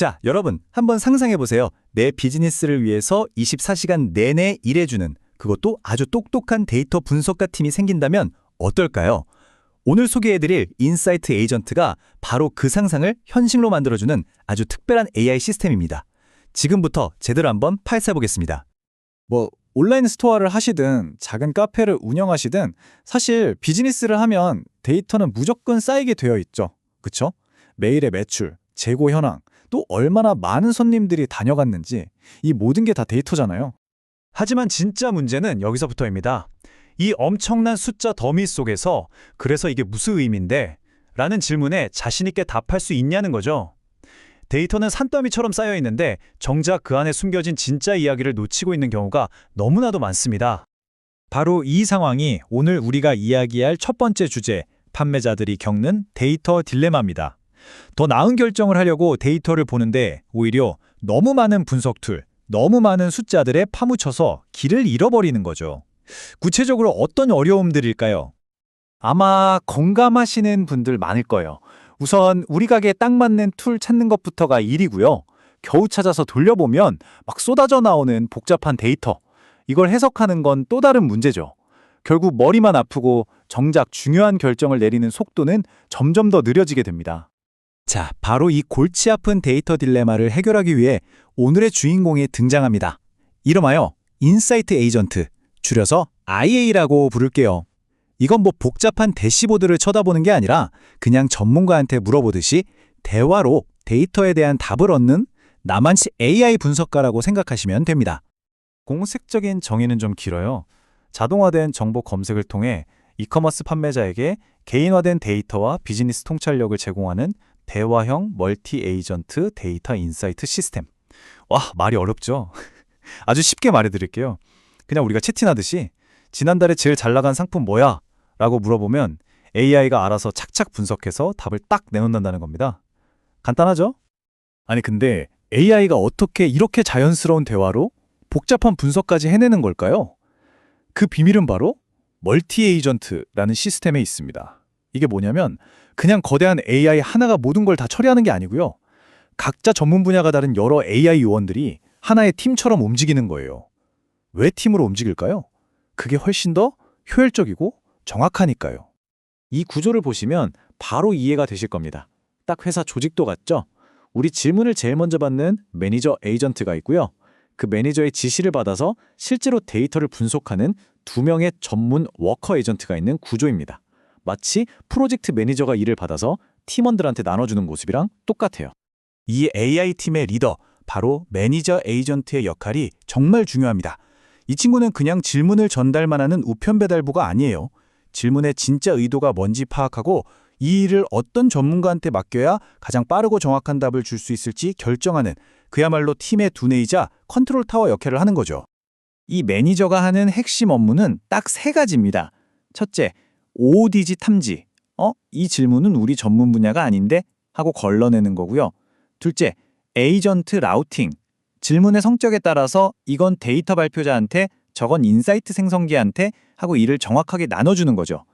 자, 여러분, 한번 상상해보세요. 내 비즈니스를 위해서 24시간 내내 일해주는, 그것도 아주 똑똑한 데이터 분석가 팀이 생긴다면 어떨까요? 오늘 소개해드릴 인사이트 에이전트가 바로 그 상상을 현실로 만들어주는 아주 특별한 AI 시스템입니다. 지금부터 제대로 한번 파헤쳐보겠습니다. 온라인 스토어를 하시든 작은 카페를 운영하시든 사실 비즈니스를 하면 데이터는 무조건 쌓이게 되어 있죠. 그쵸? 매일의 매출, 재고 현황, 또 얼마나 많은 손님들이 다녀갔는지 이 모든 게 다 데이터잖아요. 하지만 진짜 문제는 여기서부터입니다. 이 엄청난 숫자 더미 속에서 그래서 이게 무슨 의미인데? 라는 질문에 자신 있게 답할 수 있냐는 거죠. 데이터는 산더미처럼 쌓여 있는데 정작 그 안에 숨겨진 진짜 이야기를 놓치고 있는 경우가 너무나도 많습니다. 바로 이 상황이 오늘 우리가 이야기할 첫 번째 주제, 판매자들이 겪는 데이터 딜레마입니다. 더 나은 결정을 하려고 데이터를 보는데 오히려 너무 많은 분석 툴, 너무 많은 숫자들에 파묻혀서 길을 잃어버리는 거죠. 구체적으로 어떤 어려움들일까요? 아마 공감하시는 분들 많을 거예요. 우선 우리 가게에 딱 맞는 툴 찾는 것부터가 일이고요. 겨우 찾아서 돌려보면 막 쏟아져 나오는 복잡한 데이터. 이걸 해석하는 건 또 다른 문제죠. 결국 머리만 아프고 정작 중요한 결정을 내리는 속도는 점점 더 느려지게 됩니다. 자, 바로 이 골치 아픈 데이터 딜레마를 해결하기 위해 오늘의 주인공이 등장합니다. 이름하여 인사이트 에이전트, 줄여서 IA라고 부를게요. 이건 복잡한 대시보드를 쳐다보는 게 아니라 그냥 전문가한테 물어보듯이 대화로 데이터에 대한 답을 얻는 나만치 AI 분석가라고 생각하시면 됩니다. 공식적인 정의는 좀 길어요. 자동화된 정보 검색을 통해 이커머스 판매자에게 개인화된 데이터와 비즈니스 통찰력을 제공하는 대화형 멀티 에이전트 데이터 인사이트 시스템. 와, 말이 어렵죠? 아주 쉽게 말해드릴게요. 그냥 우리가 채팅하듯이 지난달에 제일 잘 나간 상품 뭐야? 라고 물어보면 AI가 알아서 착착 분석해서 답을 딱 내놓는다는 겁니다. 간단하죠? 아니 근데 AI가 어떻게 이렇게 자연스러운 대화로 복잡한 분석까지 해내는 걸까요? 그 비밀은 바로 멀티 에이전트라는 시스템에 있습니다. 이게 뭐냐면 그냥 거대한 AI 하나가 모든 걸 다 처리하는 게 아니고요. 각자 전문 분야가 다른 여러 AI 요원들이 하나의 팀처럼 움직이는 거예요. 왜 팀으로 움직일까요? 그게 훨씬 더 효율적이고 정확하니까요. 이 구조를 보시면 바로 이해가 되실 겁니다. 딱 회사 조직도 같죠? 우리 질문을 제일 먼저 받는 매니저 에이전트가 있고요. 그 매니저의 지시를 받아서 실제로 데이터를 분석하는 2명의 전문 워커 에이전트가 있는 구조입니다. 마치 프로젝트 매니저가 일을 받아서 팀원들한테 나눠주는 모습이랑 똑같아요. 이 AI팀의 리더, 바로 매니저 에이전트의 역할이 정말 중요합니다. 이 친구는 그냥 질문을 전달만 하는 우편 배달부가 아니에요. 질문의 진짜 의도가 뭔지 파악하고 이 일을 어떤 전문가한테 맡겨야 가장 빠르고 정확한 답을 줄 수 있을지 결정하는 그야말로 팀의 두뇌이자 컨트롤 타워 역할을 하는 거죠. 이 매니저가 하는 핵심 업무는 딱 3가지입니다. 첫째, OODG 탐지. 이 질문은 우리 전문 분야가 아닌데? 하고 걸러내는 거고요. 둘째, 에이전트 라우팅. 질문의 성격에 따라서 이건 데이터 발표자한테, 저건 인사이트 생성기한테 하고 일을 정확하게 나눠주는 거죠.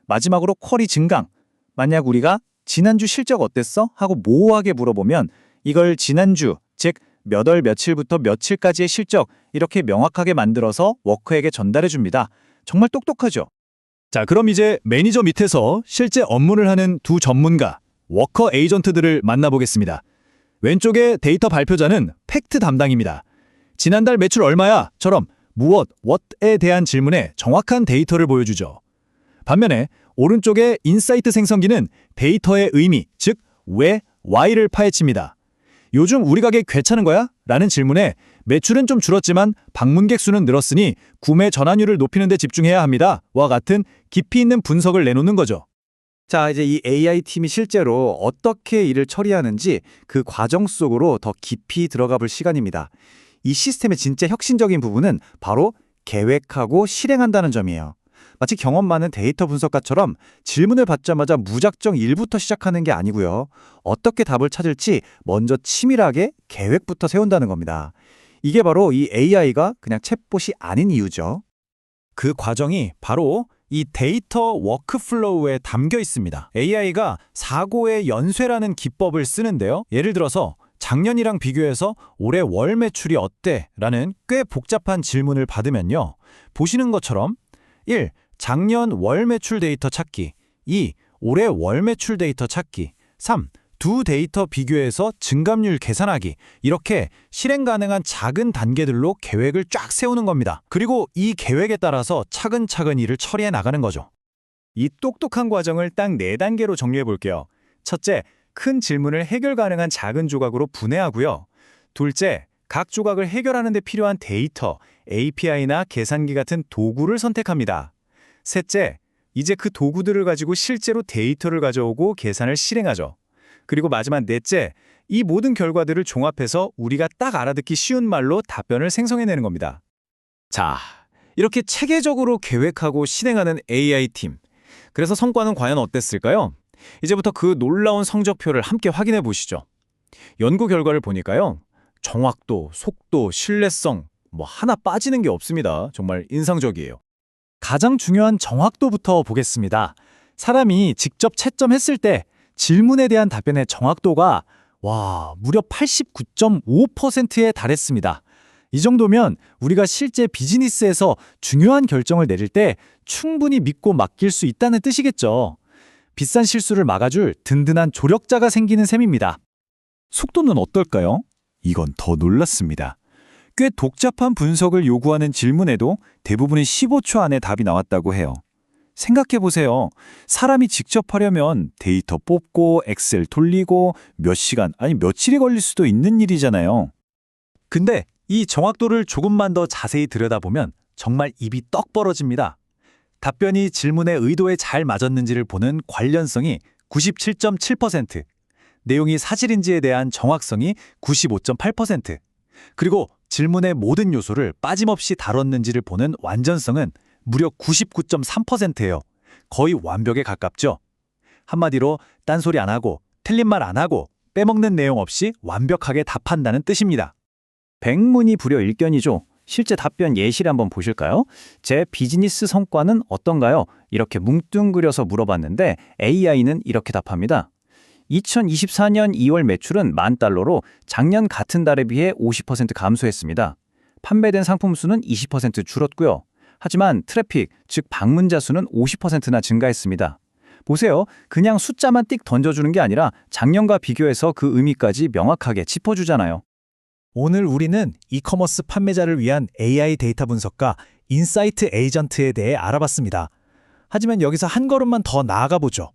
마지막으로 쿼리 증강. 만약 우리가 지난주 실적 어땠어? 하고 모호하게 물어보면 이걸 지난주, 즉 몇 월 며칠부터 며칠까지의 실적 이렇게 명확하게 만들어서 워커에게 전달해 줍니다. 정말 똑똑하죠? 자, 그럼 이제 매니저 밑에서 실제 업무를 하는 두 전문가, 워커 에이전트들을 만나보겠습니다. 왼쪽에 데이터 발표자는 팩트 담당입니다. 지난달 매출 얼마야? 처럼 무엇, what에 대한 질문에 정확한 데이터를 보여주죠. 반면에 오른쪽에 인사이트 생성기는 데이터의 의미, 즉 왜, why를 파헤칩니다. 요즘 우리 가게 괜찮은 거야? 라는 질문에 매출은 좀 줄었지만 방문객 수는 늘었으니 구매 전환율을 높이는 데 집중해야 합니다. 와 같은 깊이 있는 분석을 내놓는 거죠. 자, 이제 이 AI팀이 실제로 어떻게 일을 처리하는지 그 과정 속으로 더 깊이 들어가 볼 시간입니다. 이 시스템의 진짜 혁신적인 부분은 바로 계획하고 실행한다는 점이에요. 마치 경험 많은 데이터 분석가처럼 질문을 받자마자 무작정 일부터 시작하는 게 아니고요. 어떻게 답을 찾을지 먼저 치밀하게 계획부터 세운다는 겁니다. 이게 바로 이 AI가 그냥 챗봇이 아닌 이유죠. 그 과정이 바로 이 데이터 워크플로우에 담겨 있습니다. AI가 사고의 연쇄라는 기법을 쓰는데요. 예를 들어서 작년이랑 비교해서 올해 월 매출이 어때? 라는 꽤 복잡한 질문을 받으면요. 보시는 것처럼 1. 작년 월 매출 데이터 찾기 2. 올해 월 매출 데이터 찾기 3. 두 데이터 비교해서 증감률 계산하기 이렇게 실행 가능한 작은 단계들로 계획을 쫙 세우는 겁니다. 그리고 이 계획에 따라서 차근차근 일을 처리해 나가는 거죠. 이 똑똑한 과정을 딱 4단계로 정리해 볼게요. 첫째, 큰 질문을 해결 가능한 작은 조각으로 분해하고요. 둘째, 각 조각을 해결하는 데 필요한 데이터, API나 계산기 같은 도구를 선택합니다. 셋째, 이제 그 도구들을 가지고 실제로 데이터를 가져오고 계산을 실행하죠. 그리고 마지막 넷째, 이 모든 결과들을 종합해서 우리가 딱 알아듣기 쉬운 말로 답변을 생성해내는 겁니다. 자, 이렇게 체계적으로 계획하고 실행하는 AI팀. 그래서 성과는 과연 어땠을까요? 이제부터 그 놀라운 성적표를 함께 확인해 보시죠. 연구 결과를 보니까요. 정확도, 속도, 신뢰성 하나 빠지는 게 없습니다. 정말 인상적이에요. 가장 중요한 정확도부터 보겠습니다. 사람이 직접 채점했을 때 질문에 대한 답변의 정확도가 무려 89.5%에 달했습니다. 이 정도면 우리가 실제 비즈니스에서 중요한 결정을 내릴 때 충분히 믿고 맡길 수 있다는 뜻이겠죠. 비싼 실수를 막아줄 든든한 조력자가 생기는 셈입니다. 속도는 어떨까요? 이건 더 놀랐습니다. 꽤 복잡한 분석을 요구하는 질문에도 대부분은 15초 안에 답이 나왔다고 해요. 생각해보세요. 사람이 직접 하려면 데이터 뽑고 엑셀 돌리고 몇 시간, 아니 며칠이 걸릴 수도 있는 일이잖아요. 근데 이 정확도를 조금만 더 자세히 들여다보면 정말 입이 떡 벌어집니다. 답변이 질문의 의도에 잘 맞았는지를 보는 관련성이 97.7%, 내용이 사실인지에 대한 정확성이 95.8%, 그리고 질문의 모든 요소를 빠짐없이 다뤘는지를 보는 완전성은 무려 99.3%예요. 거의 완벽에 가깝죠. 한마디로 딴소리 안 하고 틀린 말 안 하고 빼먹는 내용 없이 완벽하게 답한다는 뜻입니다. 백문이 불여일견이죠. 실제 답변 예시를 한번 보실까요? 제 비즈니스 성과는 어떤가요? 이렇게 뭉뚱그려서 물어봤는데 AI는 이렇게 답합니다. 2024년 2월 매출은 $10,000로 작년 같은 달에 비해 50% 감소했습니다. 판매된 상품 수는 20% 줄었고요. 하지만 트래픽, 즉 방문자 수는 50%나 증가했습니다. 보세요. 그냥 숫자만 띡 던져주는 게 아니라 작년과 비교해서 그 의미까지 명확하게 짚어주잖아요. 오늘 우리는 이커머스 판매자를 위한 AI 데이터 분석가 인사이트 에이전트에 대해 알아봤습니다. 하지만 여기서 한 걸음만 더 나아가 보죠.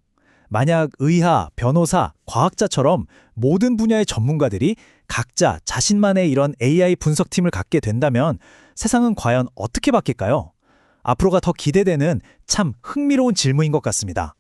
만약 의사, 변호사, 과학자처럼 모든 분야의 전문가들이 각자 자신만의 이런 AI 분석팀을 갖게 된다면 세상은 과연 어떻게 바뀔까요? 앞으로가 더 기대되는 참 흥미로운 질문인 것 같습니다.